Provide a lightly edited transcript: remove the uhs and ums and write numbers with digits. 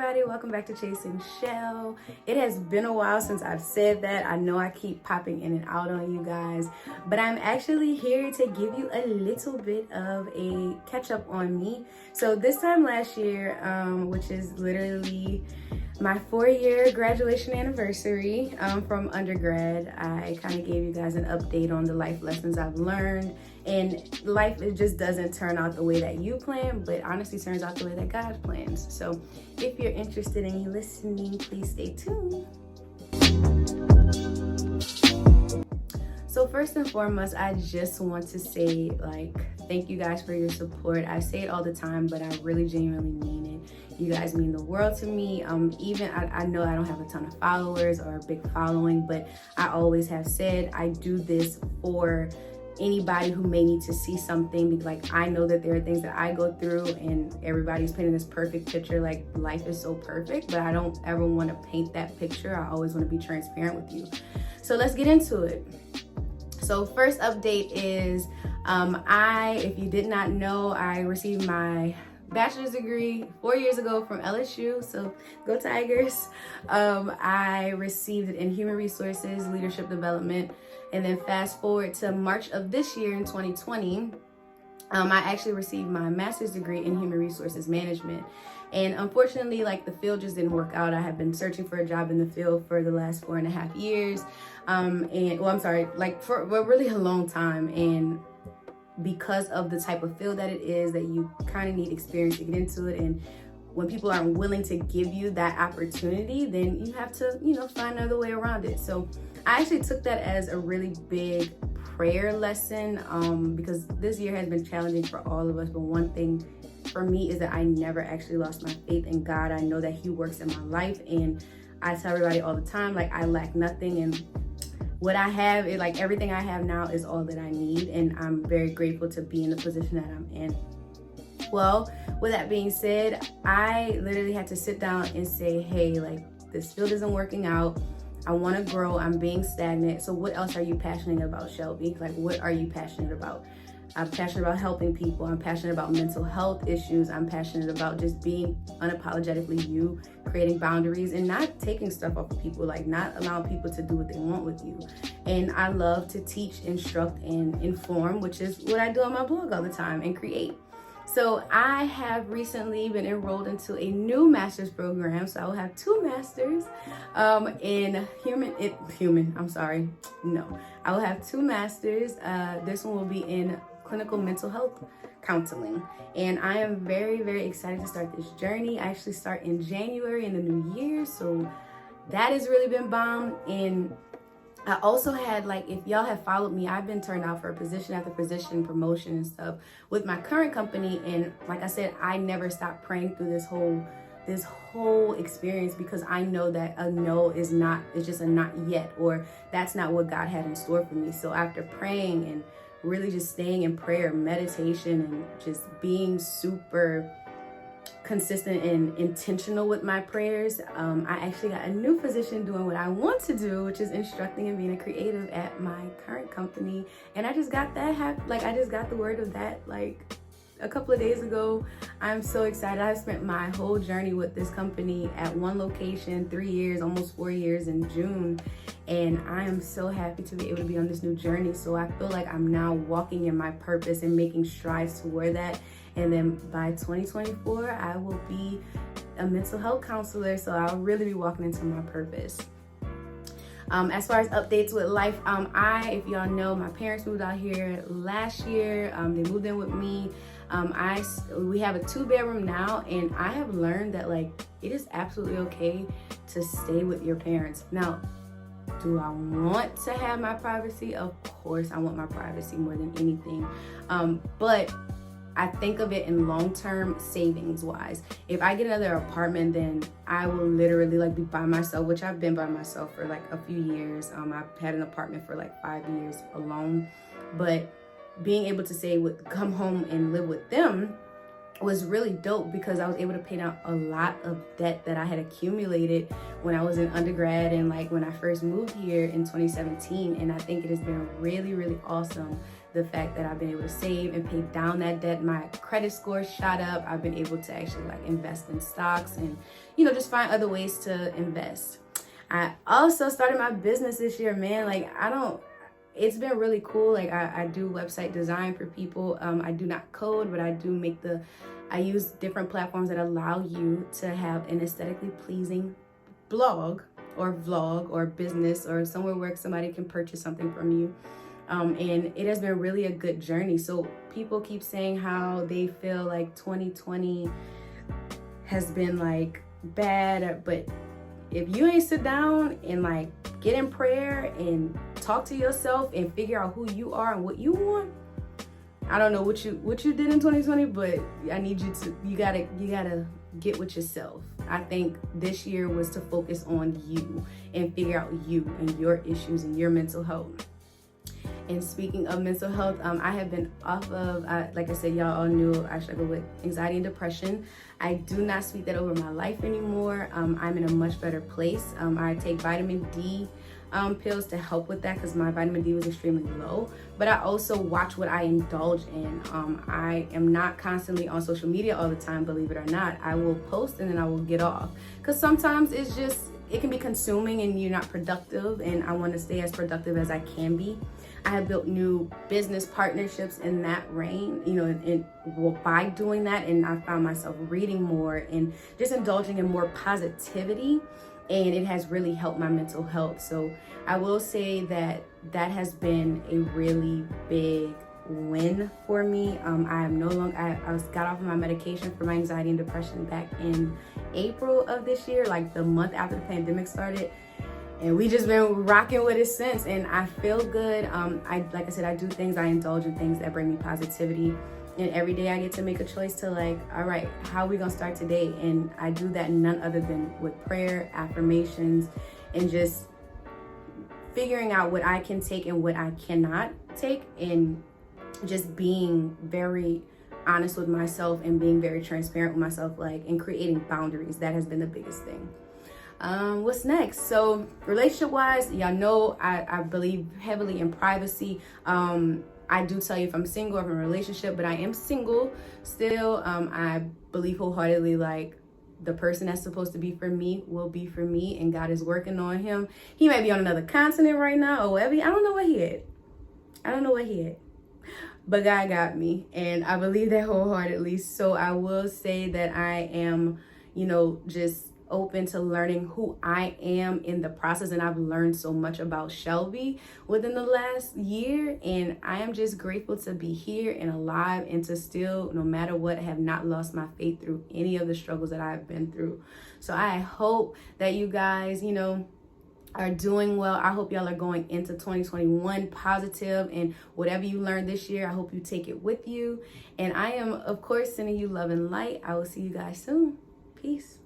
everybody, welcome back to Chasing Shell. It has been a while since I've said that. I know I keep popping in and out on you guys, but I'm actually here to give you a little bit of a catch up on me. So this time last year, which is literally my 4-year graduation anniversary from undergrad, I kind of gave you guys an update on the life lessons I've learned. And life, it just doesn't turn out the way that you plan, but honestly turns out the way that God plans. So if you're interested in listening, please stay tuned. So first and foremost, I just want to say, thank you guys for your support. I say it all the time, but I really genuinely mean it. You guys mean the world to me. I know I don't have a ton of followers or a big following, but I always have said I do this for anybody who may need to see something. Like, I know that there are things that I go through and everybody's painting this perfect picture, like life is so perfect, but I don't ever want to paint that picture. I always want to be transparent with you. So let's get into it. So first update is, if you did not know, I received my bachelor's degree 4 years ago from LSU, so go Tigers. I received it in human resources, leadership development, and then fast forward to March of this year in 2020, I actually received my master's degree in human resources management. And unfortunately, the field just didn't work out. I have been searching for a job in the field for the last 4.5 years. For a really a long time. And because of the type of field that it is, that you kind of need experience to get into it, and when people aren't willing to give you that opportunity, then you have to, find another way around it. So I actually took that as a really big prayer lesson, because this year has been challenging for all of us. But one thing for me is that I never actually lost my faith in God. I know that He works in my life, and I tell everybody all the time, I lack nothing, and what I have is everything I have now is all that I need, and I'm very grateful to be in the position that I'm in. Well, with that being said, I literally had to sit down and say, hey, this field isn't working out. I want to grow. I'm being stagnant. So what else are you passionate about, Shelby? What are you passionate about? I'm passionate about helping people. I'm passionate about mental health issues. I'm passionate about just being unapologetically you, creating boundaries and not taking stuff off of people, not allowing people to do what they want with you. And I love to teach, instruct, and inform, which is what I do on my blog all the time, and create. So I have recently been enrolled into a new master's program. So I will have 2 masters in I will have 2 masters. This one will be in clinical mental health counseling. And I am very, very excited to start this journey. I actually start in January in the new year. So that has really been bomb. And I also had, if y'all have followed me, I've been turned out for position after position, promotion and stuff with my current company. And like I said, I never stopped praying through this whole experience, because I know that a no is just a not yet, or that's not what God had in store for me. So after praying and really just staying in prayer, meditation, and just being super consistent and intentional with my prayers, I actually got a new position doing what I want to do, which is instructing and being a creative at my current company. And I just got that I just got the word of that a couple of days ago. I'm so excited. I've spent my whole journey with this company at one location, 3 years, almost 4 years in June. And I am so happy to be able to be on this new journey. So I feel like I'm now walking in my purpose and making strides toward that. And then by 2024, I will be a mental health counselor. So I'll really be walking into my purpose. As far as updates with life, if y'all know, my parents moved out here last year. They moved in with me. We have a 2-bedroom now, and I have learned that it is absolutely okay to stay with your parents. Now, do I want to have my privacy? Of course, I want my privacy more than anything. But I think of it in long-term savings wise. If I get another apartment, then I will literally be by myself, which I've been by myself for a few years. I've had an apartment for 5 years alone, but being able to come home and live with them was really dope, because I was able to pay down a lot of debt that I had accumulated when I was in undergrad and when I first moved here in 2017. And I think it has been really, really awesome the fact that I've been able to save and pay down that debt. My credit score shot up. I've been able to actually like invest in stocks and, just find other ways to invest. I also started my business this year, man. Like, it's been really cool. Like, I do website design for people. I do not code, but I use different platforms that allow you to have an aesthetically pleasing blog or vlog or business or somewhere where somebody can purchase something from you. And it has been really a good journey. So people keep saying how they feel like 2020 has been like bad, but if you ain't sit down and like get in prayer and talk to yourself and figure out who you are and what you want, I don't know what you did in 2020, but I need you gotta get with yourself. I think this year was to focus on you and figure out you and your issues and your mental health. And speaking of mental health, I have been off of, like I said, y'all all knew I struggle with anxiety and depression. I do not speak that over my life anymore. I'm in a much better place. I take vitamin D pills to help with that because my vitamin D was extremely low. But I also watch what I indulge in. I am not constantly on social media all the time, believe it or not. I will post and then I will get off because sometimes it can be consuming and you're not productive, and I want to stay as productive as I can be. I have built new business partnerships in that reign, by doing that, and I found myself reading more and just indulging in more positivity, and it has really helped my mental health. So I will say that has been a really big win for me. I am no longer, I got off of my medication for my anxiety and depression back in April of this year, like the month after the pandemic started. And we just been rocking with it since, and I feel good. Like I said, I do things, I indulge in things that bring me positivity. And every day I get to make a choice to like, all right, how are we gonna start today? And I do that none other than with prayer, affirmations, and just figuring out what I can take and what I cannot take, and just being very honest with myself and being very transparent with myself, and creating boundaries. That has been the biggest thing. What's next? So relationship wise, y'all know I believe heavily in privacy. I do tell you if I'm single or if I'm in a relationship, but I am single still. I believe wholeheartedly, like, the person that's supposed to be for me will be for me, and God is working on him. He might be on another continent right now or whatever. I don't know what he had. But God got me, and I believe that wholeheartedly. So I will say that I am, just open to learning who I am in the process. And I've learned so much about Shelby within the last year, and I am just grateful to be here and alive, and to still, no matter what, have not lost my faith through any of the struggles that I've been through. So I hope that you guys, are doing well. I hope y'all are going into 2021 positive, and whatever you learned this year, I hope you take it with you. And I am, of course, sending you love and light. I will see you guys soon. Peace.